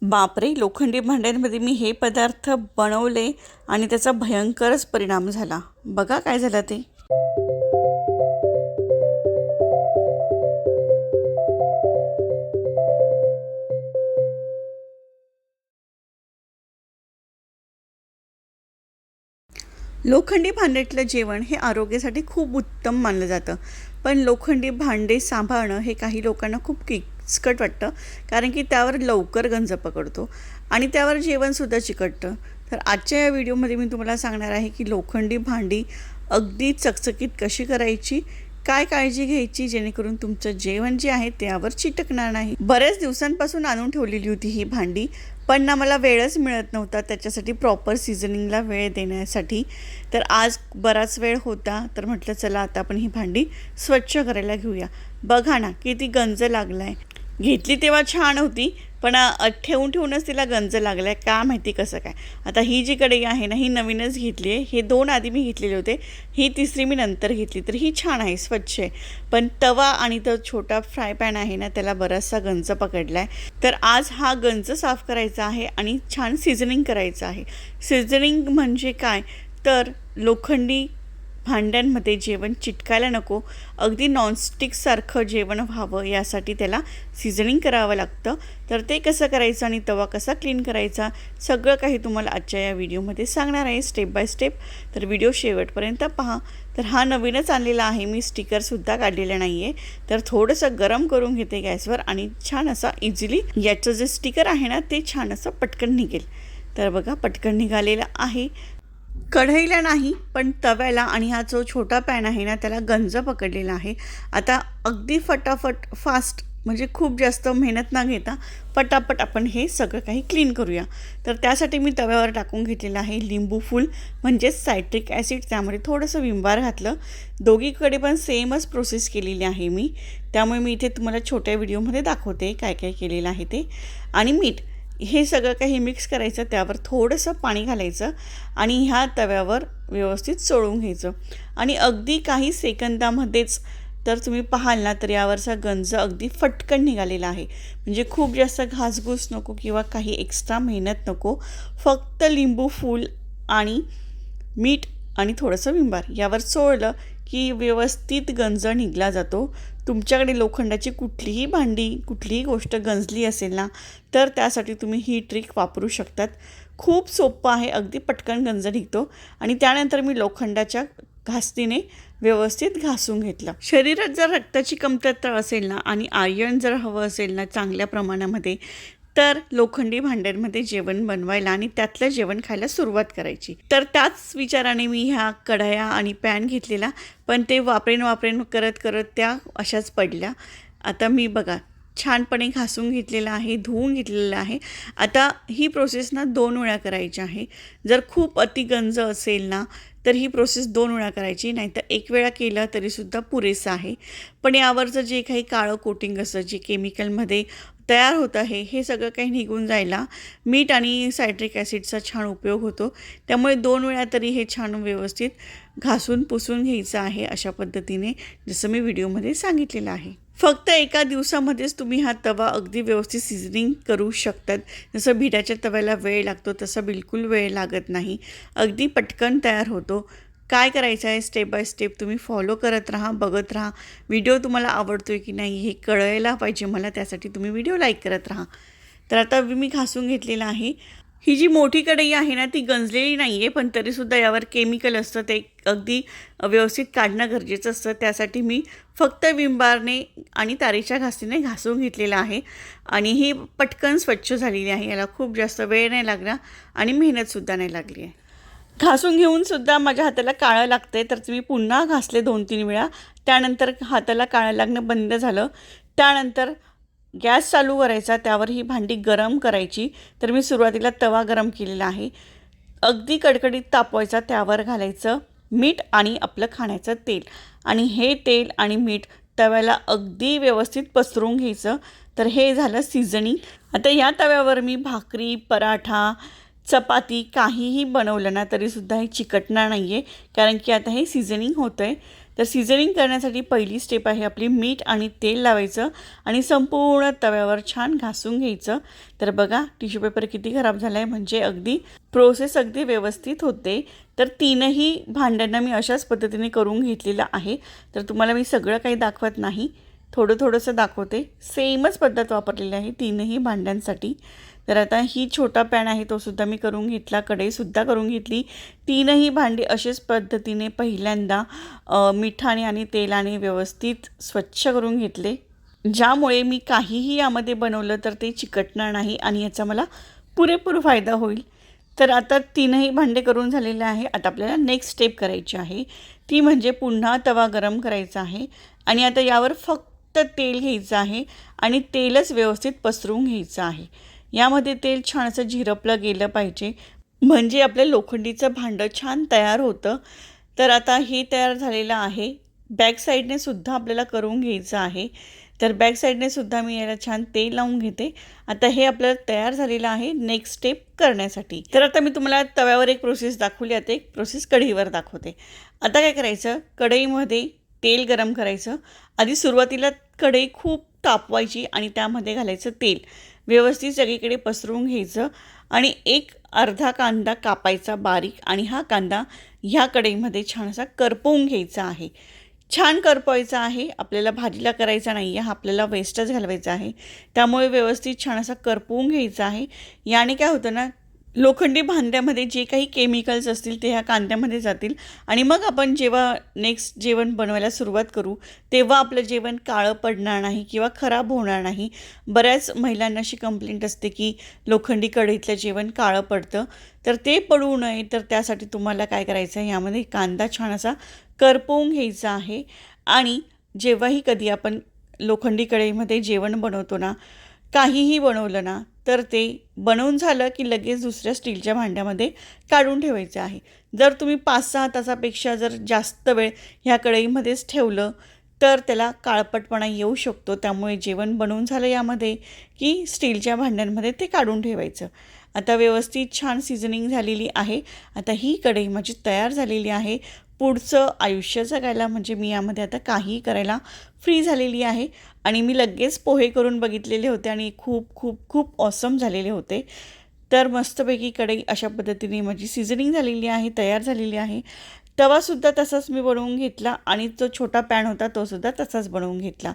बापरे! लोखंडी भांड्यांमध्ये मी हे पदार्थ बनवले आणि त्याचा भयंकरच परिणाम झाला. बघा काय झालं ते. लोखंडी भांड्यातलं जेवण हे आरोग्यासाठी खूप उत्तम मानलं जातं. पण लोखंडी भांडे सांभाळणं हे काही लोकांना खूप किचकट वाटतं, कारण की त्यावर लवकर गंज पकडतो आणि त्यावर जेवणसुद्धा चिकटतं. तर आजच्या या व्हिडिओमध्ये मी तुम्हाला सांगणार आहे की लोखंडी भांडी अगदी चकचकीत कशी करायची, काय काळजी घ्यायची जेणेकरून तुमचं जेवण जे आहे त्यावर चिटकणार नाही. बऱ्याच दिवसांपासून आणून ठेवलेली होती ही भांडी, पण ना मला वेळच मिळत नव्हता त्याच्यासाठी प्रॉपर सीझनिंगला वेळ देण्यासाठी. तर आज बराच वेळ होता, तर म्हटलं चला आता आपण ही भांडी स्वच्छ करायला घेऊया. बघा ना किती गंज लागला आहे. घेतली तेव्हा छान होती, पण ठेवून ठेवूनच तिला गंज लागला आहे, का माहिती कसं काय. आता ही जी कढई आहे ना, ही नवीनच घेतली आहे. हे 2 आधी मी घेतलेले होते, ही तिसरी मी नंतर घेतली. तर ही छान आहे, स्वच्छ आहे. पण तवा आणि तो छोटा फ्राय पॅन आहे ना, त्याला बराचसा गंज पकडला आहे. तर आज हा गंज साफ करायचा आहे आणि छान सीझनिंग करायचं आहे. सीझनिंग म्हणजे काय, तर लोखंडी भांड्यांमध्ये जेवण चिटकायला नको, अगदी नॉनस्टिकसारखं जेवण व्हावं यासाठी त्याला सीझनिंग करावं लागतं. तर ते कसं करायचं आणि तवा कसा क्लीन करायचा, सगळं काही तुम्हाला आजच्या या व्हिडिओमध्ये सांगणार आहे स्टेप बाय स्टेप. तर व्हिडिओ शेवटपर्यंत पहा. तर हा नवीनच आणलेला आहे मी, स्टिकरसुद्धा काढलेला नाही आहे. तर थोडंसं गरम करून घेते गॅसवर आणि छान असा इझिली याचं जे स्टिकर आहे ना, ते छान असं पटकन निघेल. तर बघा पटकन निघालेला आहे. कढईला नाही पण तव्याला आणि हा जो छोटा पॅन आहे ना, त्याला गंज पकडलेला आहे. आता अगदी फटाफट फास्ट, म्हणजे खूप जास्त मेहनत न घेता पटापट आपण हे सगळं काही क्लीन करूया. तर त्यासाठी मी तव्यावर टाकून घेतलेलं आहे लिंबू फूल, म्हणजेच सायट्रिक ॲसिड. त्यामध्ये थोडंसं विंबार घातलं. दोघीकडे पण सेमच प्रोसेस केलेली आहे मी, त्यामुळे मी इथे तुम्हाला छोट्या व्हिडिओमध्ये दाखवते काय काय केलेलं आहे ते. आणि मीठ, हे सगळं काही मिक्स करायचं. त्यावर थोडंसं पाणी घालायचं आणि ह्या तव्यावर व्यवस्थित चोळून घ्यायचं. आणि अगदी काही सेकंदामध्येच तर तुम्ही पाहाल ना, तर यावरचा गंज अगदी फटकन निघालेला आहे. म्हणजे खूप जास्त घासघूस नको किंवा काही एक्स्ट्रा मेहनत नको. फक्त लिंबू फूल आणि मीठ आणि थोडंसं विंबार यावर चोळलं की व्यवस्थित गंज निघला जातो. तुमच्याकडे लोखंडाची कुठलीही भांडी, कुठलीही गोष्ट गंजली असेल ना, तर त्यासाठी तुम्ही ही ट्रिक वापरू शकतात. खूप सोपं आहे, अगदी पटकन गंज निघतो. आणि त्यानंतर मी लोखंडाच्या घासणीने व्यवस्थित घासून घेतलं. शरीरात जर रक्ताची कमतरता असेल ना आणि आयर्न जर हवं असेल ना चांगल्या प्रमाणामध्ये, तर लोखंडी भांड्यांमध्ये जेवण बनवायला आणि त्यातलं जेवण खायला सुरुवात करायची. तर त्याच विचाराने मी ह्या कढया आणि पॅन घेतलेला, पण ते वापरेन करत करत त्या अशाच पडल्या. आता मी बघा छानपणे घासून घेतलेलं आहे, धुवून घेतलेलं आहे. आता ही प्रोसेस ना 2 वेळा करायची आहे. जर खूप अतिगंज असेल ना, तर ही प्रोसेस 2 वेळा करायची, नाहीतर 1 वेळा केलं तरीसुद्धा पुरेसं आहे. पण यावरचं जे काही काळं कोटिंग असतं, जे केमिकलमध्ये तयार होतं आहे, हे सगळं काही निघून जायला मीठ आणि सायट्रिक ॲसिडचा छान उपयोग होतो. त्यामुळे 2 वेळा तरी हे छान व्यवस्थित घासून पुसून घ्यायचं आहे, अशा पद्धतीने जसं मी व्हिडिओमध्ये सांगितलेलं आहे. फक्त एका दिवसामध्येच तुम्ही हा तवा अगदी व्यवस्थित सीझनिंग करू शकतात. जसं भिड्याच्या तव्याला वेळ लागतो तसा बिलकुल वेळ लागत नाही, अगदी पटकन तयार होतो. काय करायचं आहे स्टेप बाय स्टेप तुम्ही फॉलो करत राहा, बघत राहा. व्हिडिओ तुम्हाला आवडतो आहे की नाही हे कळायला पाहिजे मला, त्यासाठी तुम्ही व्हिडिओ लाईक करत राहा. तर आता मी घासून घेतलेलं आहे. ही जी मोठी कढई आहे ना, ती गंजलेली नाही आहे, पण तरीसुद्धा यावर केमिकल असतं, ते अगदी व्यवस्थित काढणं गरजेचं असतं. त्यासाठी मी फक्त विंबारने आणि तारेच्या घासणीने घासून घेतलेलं आहे आणि ही पटकन स्वच्छ झालेली आहे. याला खूप जास्त वेळ नाही लागला आणि मेहनतसुद्धा नाही लागली आहे. घासून घेऊनसुद्धा माझ्या हाताला काळं लागतं आहे, तर मी पुन्हा घासले 2-3 वेळा. त्यानंतर हाताला काळं लागणं बंद झालं. त्यानंतर गॅस चालू करायचा, त्यावर ही भांडी गरम करायची. तर मी सुरुवातीला तवा गरम केलेला आहे, अगदी कडकडीत तापवायचा. त्यावर घालायचं मीठ आणि आपलं खाण्याचं तेल, आणि हे तेल आणि मीठ तव्याला अगदी व्यवस्थित पसरून घ्यायचं. तर हे झालं सीझनिंग. आता या तव्यावर मी भाकरी, पराठा, चपाती काहीही बनवलं ना तरीसुद्धा हे चिकटणार नाही आहे, कारण की आता हे सीझनिंग होतं आहे. तर सिझनिंग करण्यासाठी पहिली स्टेप आहे आपली मीठ आणि तेल लावायचं आणि संपूर्ण तव्यावर छान घासून घ्यायचं. तर बघा टिश्यू पेपर किती खराब झाला आहे, म्हणजे अगदी प्रोसेस अगदी व्यवस्थित होते. तर तीनही भांड्यांना मी अशाच पद्धतीने करून घेतलेलं आहे. तर तुम्हाला मी सगळं काही दाखवत नाही, थोडंसं दाखवते. सेमच पद्धत वापरलेली आहे तीनही भांड्यांसाठी. तर आता ही छोटा पॅन आहे तोसुद्धा मी करून घेतला, कढईसुद्धा करून घेतली. तीनही भांडी अशाच पद्धतीने पहिल्यांदा मिठाने आणि तेलाने व्यवस्थित स्वच्छ करून घेतले, ज्यामुळे मी काहीही यामध्ये बनवलं तर ते चिकटणार नाही आणि याचा मला पुरेपूर फायदा होईल. तर आता तीनही भांडे करून झालेले आहे. आता आपल्याला नेक्स्ट स्टेप करायची आहे, ती म्हणजे पुन्हा तवा गरम करायचा आहे आणि आता यावर फक्त तेल घ्यायचं आहे आणि तेलच व्यवस्थित पसरून घ्यायचं आहे. यामध्ये तेल छान असं झिरपलं गेलं पाहिजे, म्हणजे आपलं लोखंडीचं भांडं छान तयार होतं. तर आता हे तयार झालेलं आहे. बॅक साईडने सुद्धा आपल्याला करून घ्यायचं आहे. तर बॅक साईडने सुद्धा मी याला छान तेल लावून घेते. आता हे आपल्याला तयार झालेलं आहे नेक्स्ट स्टेप करण्यासाठी. तर आता मी तुम्हाला तव्यावर एक प्रोसेस दाखवली, आता एक प्रोसेस कढईवर दाखवते. आता काय करायचं, कढईमध्ये तेल गरम करायचं. आधी सुरुवातीला कढई खूप तापवायची आणि त्यामध्ये घालायचं तेल, व्यवस्थित सगळीकडे पसरवून घ्यायचं आणि एक अर्धा कांदा कापायचा बारीक आणि हा कांदा ह्या कढईमध्ये छान असा करपवून घ्यायचा आहे. छान करपवायचा आहे, आपल्याला भाजीला करायचा नाही आहे, हा आपल्याला वेस्टच घालवायचा आहे. त्यामुळे व्यवस्थित छान असा करपवून घ्यायचा आहे. याने काय होतं ना, लोखंडी भांड्यामध्ये जे काही केमिकल्स असतील ते ह्या कांद्यामध्ये जातील आणि मग आपण जेव्हा नेक्स्ट जेवण बनवायला सुरुवात करू तेव्हा आपलं जेवण काळं पडणार नाही किंवा खराब होणार नाही. बऱ्याच महिलांना अशी कंप्लेंट असते की लोखंडी कढईतलं जेवण काळं पडतं. तर ते पडू नये तर त्यासाठी तुम्हाला काय करायचं आहे, यामध्ये कांदा छान असा करपवून घ्यायचा आहे. आणि जेव्हाही कधी आपण लोखंडी कढईमध्ये जेवण बनवतो ना, काहीही बनवलं ना, तर ते बनवून झालं की लगेच दुसऱ्या स्टीलच्या भांड्यामध्ये काढून ठेवायचं आहे. जर तुम्ही 5-6 तासापेक्षा जर जास्त वेळ ह्या कढईमध्येच ठेवलं तर त्याला काळपटपणा येऊ शकतो. त्यामुळे जेवण बनवून झालं यामध्ये की स्टीलच्या भांड्यांमध्ये ते काढून ठेवायचं. आता व्यवस्थित छान सिझनिंग झालेली आहे. आता ही कढई माझी तयार झालेली आहे. पुढचं आयुष्य जगायला म्हणजे मी यामध्ये आता काहीही करायला फ्री झालेली आहे. आणि मी लगेच पोहे करून बघितलेले होते आणि खूप खूप खूप ऑसम झालेले होते. तर मस्तपैकी कढई अशा पद्धतीने माझी सिझनिंग झालेली आहे, तयार झालेली आहे. तवासुद्धा तसाच मी बनवून घेतला आणि जो छोटा पॅन होता तोसुद्धा तसाच बनवून घेतला.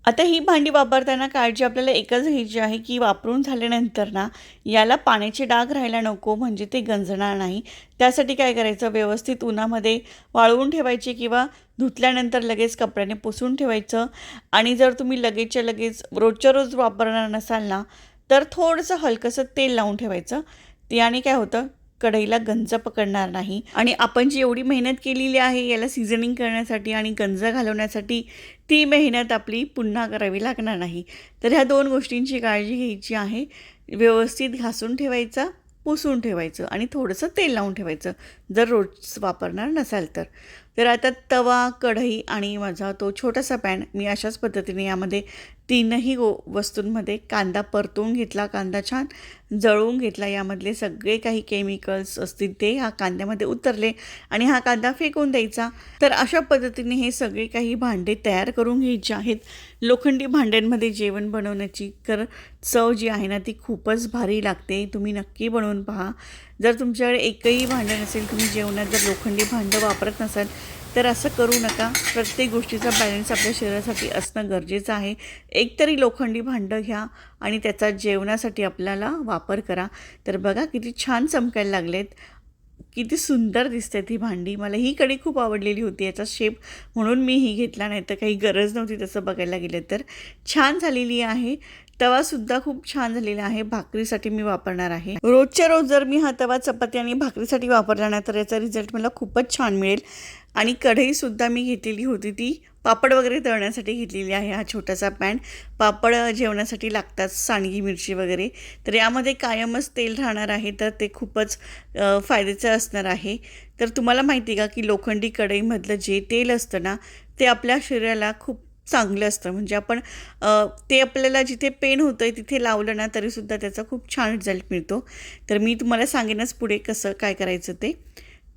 आता ही भांडी वापरताना काळजी आपल्याला एकच घ्यायची आहे की वापरून झाल्यानंतर ना याला पाण्याचे डाग राहायला नको, म्हणजे ते गंजणार नाही. त्यासाठी काय करायचं, व्यवस्थित उन्हामध्ये वाळवून ठेवायचे किंवा धुतल्यानंतर लगेच कपड्याने पुसून ठेवायचं. आणि जर तुम्ही लगेचच्या लगेच रोजच्या रोज वापरणार नसाल ना, तर थोडंसं हलकंसं तेल लावून ठेवायचं. त्याने काय होतं, कढईला गंज पकडणार नाही आणि आपण जी एवढी मेहनत केलेली आहे याला सिझनिंग करण्यासाठी आणि गंज घालवण्यासाठी, ती मेहनत आपली पुन्हा करावी लागणार नाही. तर ह्या 2 गोष्टींची काळजी घ्यायची आहे. व्यवस्थित घासून ठेवायचा, पुसून ठेवायचं आणि थोडंसं तेल लावून ठेवायचं जर रोज वापरणार नसाल तर. तर आता तवा, कढई आणि माझा तो छोटासा पॅन मी अशाच पद्धतीने यामध्ये तीनही वस्तूंमध्ये कांदा परतवून घेतला. कांदा छान जळवून घेतला. यामधले सगळे काही केमिकल्स असतील ते ह्या कांद्यामध्ये उतरले आणि हा कांदा फेकून द्यायचा. तर अशा पद्धतीने हे सगळे काही भांडे तयार करून घ्यायचे आहेत. लोखंडी भांड्यांमध्ये जेवण बनवण्याची चव जी आहे ना ती खूपच भारी लागते. तुम्ही नक्की बनवून पहा. जर तुमच्याकडे एकही भांडं नसेल, तुम्ही जेवणात जर लोखंडी भांडं वापरत नसाल तर असं करू नका. प्रत्येक गोष्टीचा बॅलन्स आपल्या शरीरासाठी असणं गरजेचं आहे. एकतरी लोखंडी भांडं घ्या आणि त्याचा जेवणासाठी आपल्याला वापर करा. तर बघा किती छान चमकायला लागलेत, किती सुंदर दिसते ती भांडी. मला ही कढई खूप आवडलेली होती, याचा शेप म्हणून मी ही घेतला, नाही तर काही गरज नव्हती तसं बघायला गेलं तर. छान झालेली आहे. तवासुद्धा खूप छान झालेला आहे. भाकरीसाठी मी वापरणार आहे. रोजच्या रोज जर मी हा तवा चपाती आणि भाकरीसाठी वापरला ना तर याचा रिझल्ट मला खूपच छान मिळेल. आणि कढईसुद्धा मी घेतलेली होती, ती पापड वगैरे तळण्यासाठी घेतलेली आहे. हा छोटासा पॅन, पापड जेवणासाठी लागतात, सांडगी मिरची वगैरे. तर यामध्ये कायमच तेल राहणार आहे, तर ते खूपच फायद्याचं असणार आहे. तर तुम्हाला माहिती आहे का की लोखंडी कढईमधलं जे तेल असतं ना ते आपल्या शरीराला खूप चांगलं असतं. म्हणजे आपण ते आपल्याला जिथे पेन होतं आहे तिथे लावलं ना तरीसुद्धा त्याचा खूप छान रिझल्ट मिळतो. तर मी तुम्हाला सांगेनच पुढे कसं काय करायचं ते.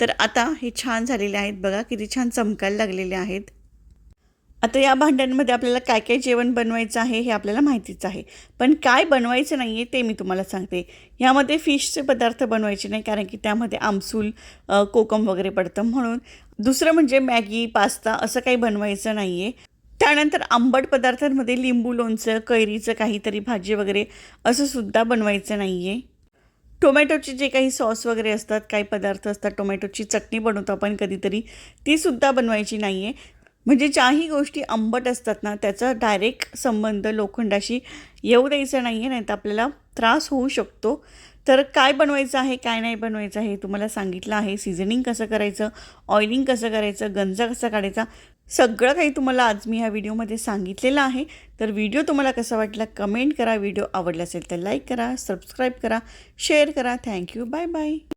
तर आता हे छान झालेले आहेत बघा, किती छान चमकायला लागलेले आहेत. आता या भांड्यांमध्ये आपल्याला काय काय जेवण बनवायचं आहे हे आपल्याला माहितीच आहे. पण काय बनवायचं नाही आहे ते मी तुम्हाला सांगते. ह्यामध्ये फिशचे पदार्थ बनवायचे नाही, कारण की त्यामध्ये आमसूल, कोकम वगैरे पडतं म्हणून. दुसरं म्हणजे मॅगी, पास्ता असं काही बनवायचं नाही आहे. त्यानंतर आंबट पदार्थांमध्ये लिंबू लोणचं, कैरीचं काहीतरी भाजी वगैरे असं सुद्धा बनवायचं नाही आहे. टोमॅटोचे जे काही सॉस वगैरे असतात, काही पदार्थ असतात, टोमॅटोची चटणी बनवतो आपण कधीतरी, तीसुद्धा बनवायची नाही आहे. म्हणजे ज्याही गोष्टी आंबट असतात ना, त्याचा डायरेक्ट संबंध लोखंडाशी येऊ द्यायचा नाही आहे, नाहीतर आपल्याला त्रास होऊ शकतो. तर काय बनवायचं आहे, काय नाही बनवायचं आहे, हे तुम्हाला सांगितलं आहे. सीझनिंग कसं करायचं, ऑइलिंग कसं करायचं, गंजा कसा काढायचा, सगळं काही तुम्हाला आज मी ह्या व्हिडिओमध्ये सांगितलेलं आहे. तर व्हिडिओ तुम्हाला कसा वाटला कमेंट करा. व्हिडिओ आवडला असेल तर लाईक करा, सबस्क्राईब करा, शेअर करा. थँक्यू. Bye bye.